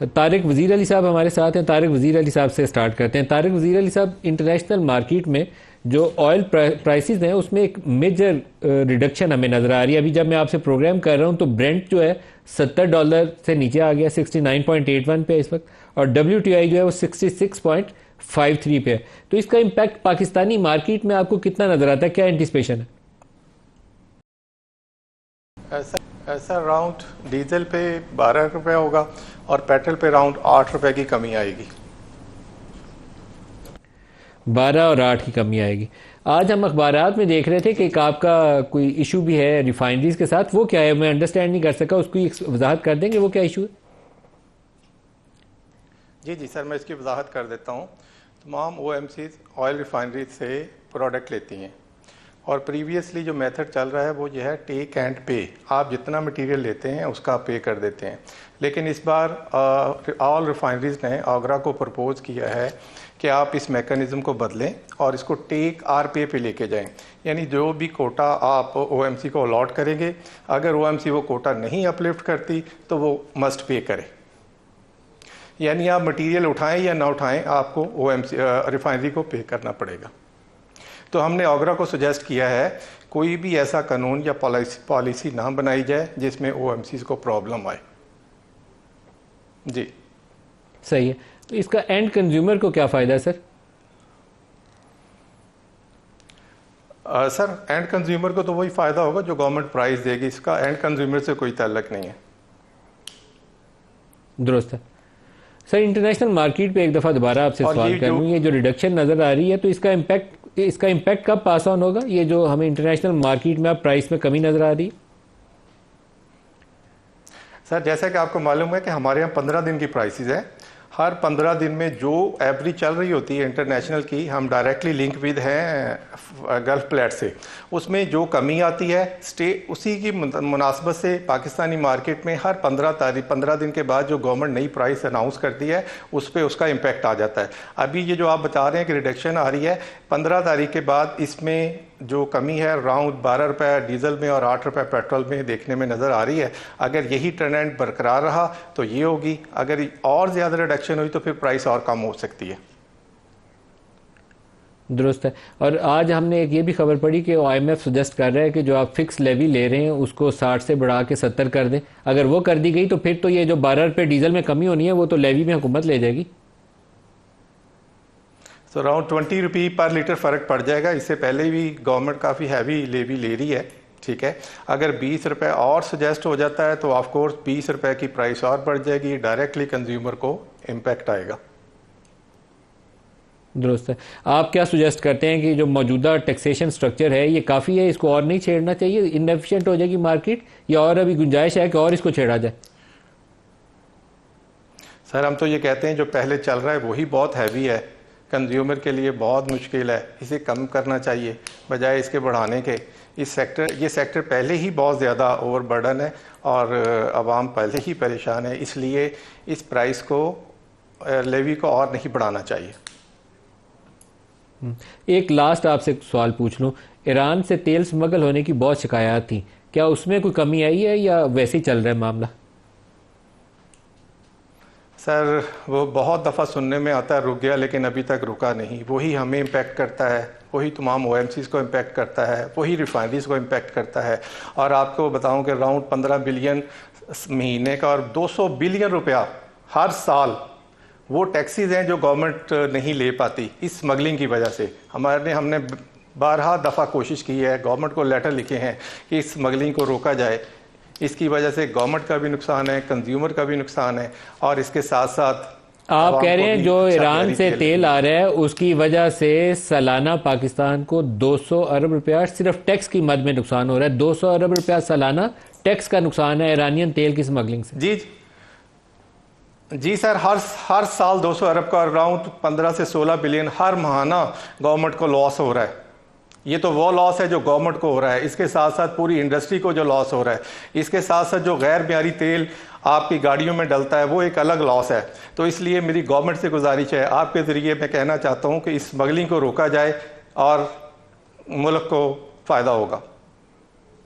तारिक वज़ीर अली साहब हमारे साथ हैं। तारिक वज़ीर अली साहब से स्टार्ट करते हैं। तारिक वज़ीर अली साहब, इंटरनेशनल मार्केट में जो ऑयल प्राइसेस हैं उसमें एक मेजर रिडक्शन हमें नज़र आ रही है। अभी जब मैं आपसे प्रोग्राम कर रहा हूँ तो ब्रेंट जो है $70 से नीचे आ गया, 69.81 पे इस वक्त, और WTI जो है वो 66.53 पे है। तो इसका इम्पैक्ट पाकिस्तानी मार्केट में आपको कितना नज़र आता है, क्या एंटिसिपेशन है? ऐसा राउंड डीजल पे 12 रुपये होगा और पेट्रोल पे राउंड 8 रुपये की कमी आएगी। 12 और 8 की कमी आएगी। आज हम अखबारात में देख रहे थे कि एक आपका कोई इशू भी है रिफाइनरीज के साथ, वो क्या है? मैं अंडरस्टैंड नहीं कर सका, उसको एक वजाहत कर देंगे वो क्या इशू है? जी सर, मैं इसकी वजाहत कर देता हूँ। तमाम OMCs ऑयल रिफाइनरी से प्रोडक्ट लेती हैं और प्रीवियसली जो मेथड चल रहा है वो ये है टेक एंड पे। आप जितना मटेरियल लेते हैं उसका पे कर देते हैं। लेकिन इस बार ऑल रिफाइनरीज ने आगरा को प्रपोज किया है कि आप इस मैकेनिज़्म को बदलें और इसको टेक आर पे लेके जाएं। यानी जो भी कोटा आप OMC को अलॉट करेंगे, अगर OMC वो कोटा नहीं अपलिफ्ट करती तो वो मस्ट पे करे। यानी आप मटेरियल उठाएं या ना उठाएं, आपको OMC रिफाइनरी को पे करना पड़ेगा। तो हमने आगरा को सजेस्ट किया है कोई भी ऐसा कानून या पॉलिसी ना बनाई जाए जिसमें OMCs को प्रॉब्लम आए। जी सही है। तो इसका एंड कंज्यूमर को क्या फ़ायदा है सर? सर एंड कंज्यूमर को तो वही फ़ायदा होगा जो गवर्नमेंट प्राइस देगी। इसका एंड कंज्यूमर से कोई ताल्लुक नहीं है। दुरुस्त है सर। इंटरनेशनल मार्केट पे एक दफ़ा दोबारा आपसे सवाल करूँ, ये जो रिडक्शन नज़र आ रही है तो इसका इम्पैक्ट कब पास ऑन होगा? ये जो हमें इंटरनेशनल मार्केट में अब प्राइस में कमी नज़र आ रही है? सर जैसा कि आपको मालूम है कि हमारे यहाँ 15 दिन की प्राइसेस है। हर 15 दिन में जो एवरेज चल रही होती है इंटरनेशनल की, हम डायरेक्टली लिंक विद हैं गल्फ प्लेट से, उसमें जो कमी आती है उसी की मुनासबत से पाकिस्तानी मार्केट में हर 15 दिन के बाद जो गवर्नमेंट नई प्राइस अनाउंस करती है उस पर उसका इम्पेक्ट आ जाता है। अभी ये जो आप बता रहे हैं कि रिडक्शन आ रही है 15 तारीख के बाद, इसमें जो कमी है अराउंड 12 रुपये डीजल में और 8 रुपये पेट्रोल में देखने में नज़र आ रही है। अगर यही ट्रेंड बरकरार रहा तो ये होगी, अगर और ज़्यादा रिडक्शन हुई तो फिर प्राइस और कम हो सकती है। दुरुस्त है। और आज हमने एक ये भी खबर पड़ी कि IMF सजेस्ट कर रहा है कि जो आप फिक्स लेवी ले रहे हैं उसको 60 से बढ़ा के 70 कर दें। अगर वो कर दी गई तो फिर तो ये जो 12 रुपये डीजल में कमी होनी है वो तो लेवी में हुकूमत ले जाएगी। तो अराउंड 20 रुपये पर लीटर फ़र्क पड़ जाएगा। इससे पहले भी गवर्नमेंट काफ़ी हैवी लेवी ले रही है, ठीक है। अगर 20 रुपये और सजेस्ट हो जाता है तो ऑफकोर्स 20 रुपये की प्राइस और बढ़ जाएगी, डायरेक्टली कंज्यूमर को इम्पैक्ट आएगा। दुरुस्त है। आप क्या सुजेस्ट करते हैं कि जो मौजूदा टैक्सेशन स्ट्रक्चर है ये काफ़ी है, इसको और नहीं छेड़ना चाहिए, इनएफिशिएंट हो जाएगी मार्केट, या और अभी गुंजाइश है कि और इसको छेड़ा जाए? सर हम तो ये कहते हैं जो पहले चल रहा है वही बहुत हैवी है, कंज्यूमर के लिए बहुत मुश्किल है, इसे कम करना चाहिए बजाय इसके बढ़ाने के। ये सेक्टर पहले ही बहुत ज़्यादा ओवरबर्डन है और आवाम पहले ही परेशान है, इसलिए इस प्राइस को लेवी को और नहीं बढ़ाना चाहिए। एक लास्ट आपसे सवाल पूछ लूँ, ईरान से तेल स्मगल होने की बहुत शिकायत थी, क्या उसमें कोई कमी आई है या वैसे ही चल रहा है मामला? सर वो बहुत दफ़ा सुनने में आता है रुक गया, लेकिन अभी तक रुका नहीं। वही हमें इम्पेक्ट करता है, वही तमाम OMCs को इम्पेक्ट करता है, वही रिफाइनरीज को इम्पेक्ट करता है। और आपको बताऊं कि अराउंड 15 बिलियन महीने का और 200 बिलियन रुपया हर साल वो टैक्सीज हैं जो गवर्नमेंट नहीं ले पाती इस स्मगलिंग की वजह से। हमने 12 दफ़ा कोशिश की है, गवर्नमेंट को लेटर लिखे हैं कि इस स्मगलिंग को रोका जाए। इसकी वजह से गवर्नमेंट का भी नुकसान है, कंज्यूमर का भी नुकसान है, और इसके साथ साथ आप कह रहे हैं जो ईरान से तेल आ रहा है उसकी वजह से सालाना पाकिस्तान को 200 अरब रुपया सिर्फ टैक्स की मद में नुकसान हो रहा है। 200 अरब रुपया सालाना टैक्स का नुकसान है ईरानियन तेल की स्मगलिंग से। जी सर, हर साल 200 अरब का अराउंड 15 से 16 बिलियन हर माहाना गवर्नमेंट को लॉस हो रहा है। ये तो वो लॉस है जो गवर्नमेंट को हो रहा है, इसके साथ साथ पूरी इंडस्ट्री को जो लॉस हो रहा है, इसके साथ साथ जो गैर म्यारी तेल आपकी गाड़ियों में डलता है वो एक अलग लॉस है। तो इसलिए मेरी गवर्नमेंट से गुजारिश है, आपके ज़रिए मैं कहना चाहता हूँ कि इस स्मगलिंग को रोका जाए और मुल्क को फ़ायदा होगा।